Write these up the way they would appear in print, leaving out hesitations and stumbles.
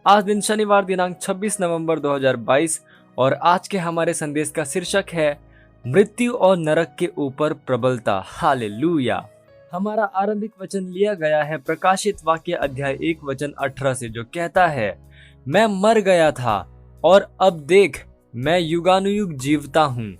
आज दिन शनिवार दिनांक 26 नवंबर 2022 और आज के हमारे संदेश का शीर्षक है मृत्यु और नरक के ऊपर प्रबलता। हालेलुया। हमारा आरंभिक वचन लिया गया है प्रकाशित वाक्य अध्याय 1 वचन 18 से, जो कहता है, मैं मर गया था और अब देख मैं युगानुयुग जीवता हूँ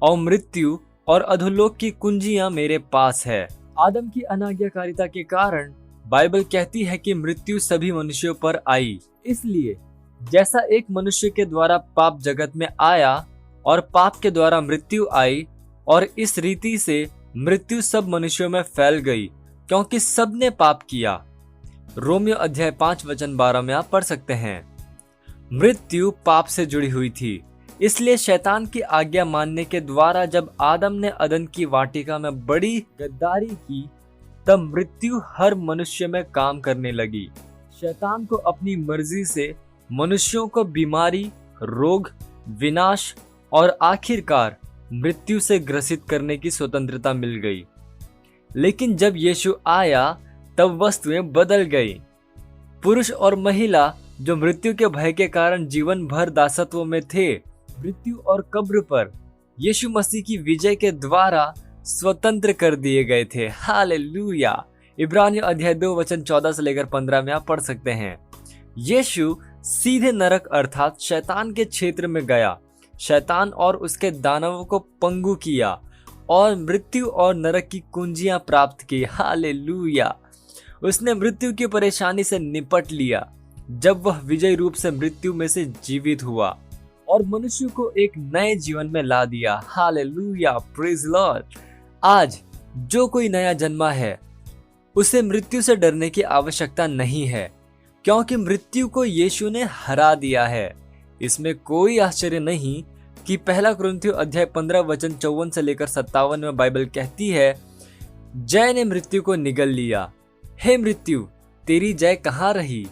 और मृत्यु और अधोलोक की कुंजियां मेरे पास है। आदम की अनाज्ञाकारिता के कारण बाइबल कहती है कि मृत्यु सभी मनुष्यों पर आई। इसलिए जैसा एक मनुष्य के द्वारा पाप जगत में आया और पाप के द्वारा मृत्यु आई, और इस रीति से मृत्यु सब मनुष्यों में फैल गई क्योंकि सबने पाप किया। रोमियो अध्याय 5 वचन 12 में आप पढ़ सकते हैं। मृत्यु पाप से जुड़ी हुई थी, इसलिए शैतान की आज्ञा मानने के द्वारा जब आदम ने अदन की वाटिका में बड़ी गद्दारी की, तब मृत्यु हर मनुष्य में काम करने लगी। शैतान को अपनी मर्जी से मनुष्यों को बीमारी, रोग, विनाश और आखिरकार मृत्यु से ग्रसित करने की स्वतंत्रता मिल गई। लेकिन जब यीशु आया तब वस्तुएं बदल गई। पुरुष और महिला जो मृत्यु के भय के कारण जीवन भर दासत्व में थे, मृत्यु और कब्र पर यीशु मसीह की विजय के द्वारा स्वतंत्र कर दिए गए थे। हालेलुया। इब्रानियों अध्याय 2 वचन 14 से लेकर 15 में आप पढ़ सकते हैं। यीशु सीधे नरक अर्थात शैतान के क्षेत्र में गया, शैतान और उसके दानवों को पंगु किया और मृत्यु और नरक की कुंजियां प्राप्त की। हालेलुया। उसने मृत्यु की परेशानी से निपट लिया जब वह विजय रूप से मृत्यु में से जीवित हुआ और मनुष्य को एक नए जीवन में ला दिया। Hallelujah, praise Lord. आज जो कोई नया जन्मा है उसे मृत्यु से डरने की आवश्यकता नहीं है, क्योंकि मृत्यु को यीशु ने हरा दिया है। इसमें कोई आश्चर्य नहीं कि पहला कुरिन्थियों अध्याय 15 वचन 54 से लेकर 57 में बाइबल कहती है, जय ने मृत्यु को निगल लिया। हे मृत्यु, तेरी जय कहाँ रही?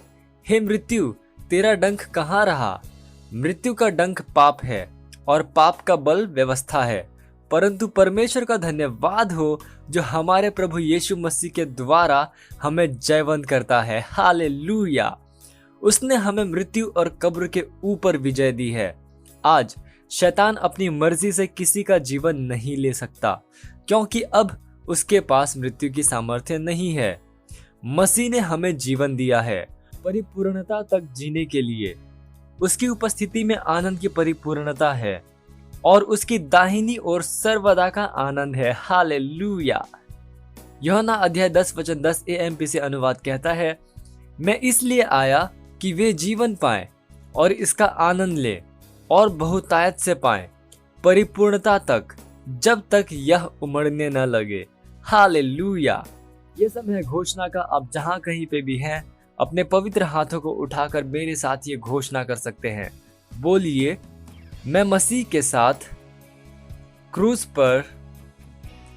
हे मृत्यु, तेरा डंक कहाँ रहा? मृत्यु का डंक पाप है और पाप का बल व्यवस्था है, परंतु परमेश्वर का धन्यवाद हो जो हमारे प्रभु यीशु मसीह के द्वारा हमें जयवंत करता है। हालेलुया। उसने हमें मृत्यु और कब्र के ऊपर विजय दी है। आज शैतान अपनी मर्जी से किसी का जीवन नहीं ले सकता, क्योंकि अब उसके पास मृत्यु की सामर्थ्य नहीं है। मसीह ने हमें जीवन दिया है परिपूर्णता तक जीने के लिए। उसकी उपस्थिति में आनंद की परिपूर्णता है और उसकी दाहिनी ओर सर्वदा का आनंद है। हालेलुया। यूहन्ना अध्याय 10 वचन 10 AMP से अनुवाद कहता है, मैं इसलिए आया कि वे जीवन पाएं और इसका आनंद ले और बहुतायत से पाएं, परिपूर्णता तक, जब तक यह उमड़ने न लगे। हालेलुया। ये समय घोषणा का। आप जहां कहीं पे भी हैं, अपने पवित्र हाथों को उठाकर मेरे साथ ये घोषणा कर सकते हैं। बोलिए, मैं मसीह के साथ क्रूस पर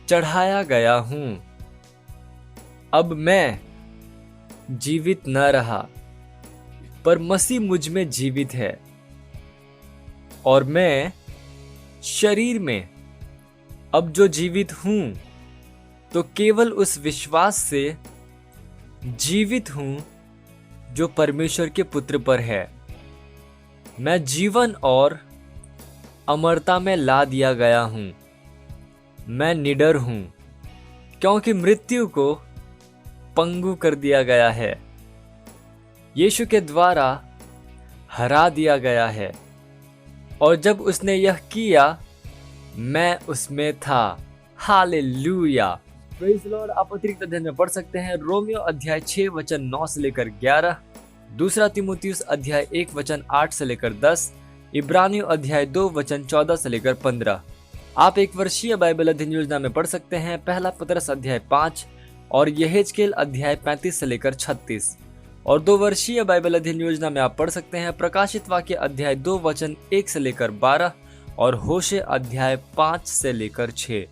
चढ़ाया गया हूं। अब मैं जीवित न रहा, पर मसीह मुझ में जीवित है और मैं शरीर में अब जो जीवित हूं तो केवल उस विश्वास से जीवित हूं जो परमेश्वर के पुत्र पर है। मैं जीवन और अमरता में ला दिया गया हूं। मैं निडर हूं क्योंकि मृत्यु को पंगु कर दिया गया है, यीशु के द्वारा हरा दिया गया है, और जब उसने यह किया मैं उसमें था। Hallelujah, praise Lord. आप अतिरिक्त अध्ययन में पढ़ सकते हैं रोमियो अध्याय 6 वचन 9 से लेकर 11, दूसरा तीमुथियुस अध्याय 1 वचन 8 से लेकर 10, इब्रानियों अध्याय 2 वचन 14 से लेकर 15। आप एक वर्षीय बाइबल अध्ययन योजना में पढ़ सकते हैं पहला पतरस अध्याय 5 और यहेजकेल अध्याय 35 से लेकर 36, और 2 वर्षीय बाइबल अध्ययन योजना में आप पढ़ सकते हैं प्रकाशित वाक्य अध्याय 2 वचन 1 से लेकर 12 और होशे अध्याय 5 से लेकर 6।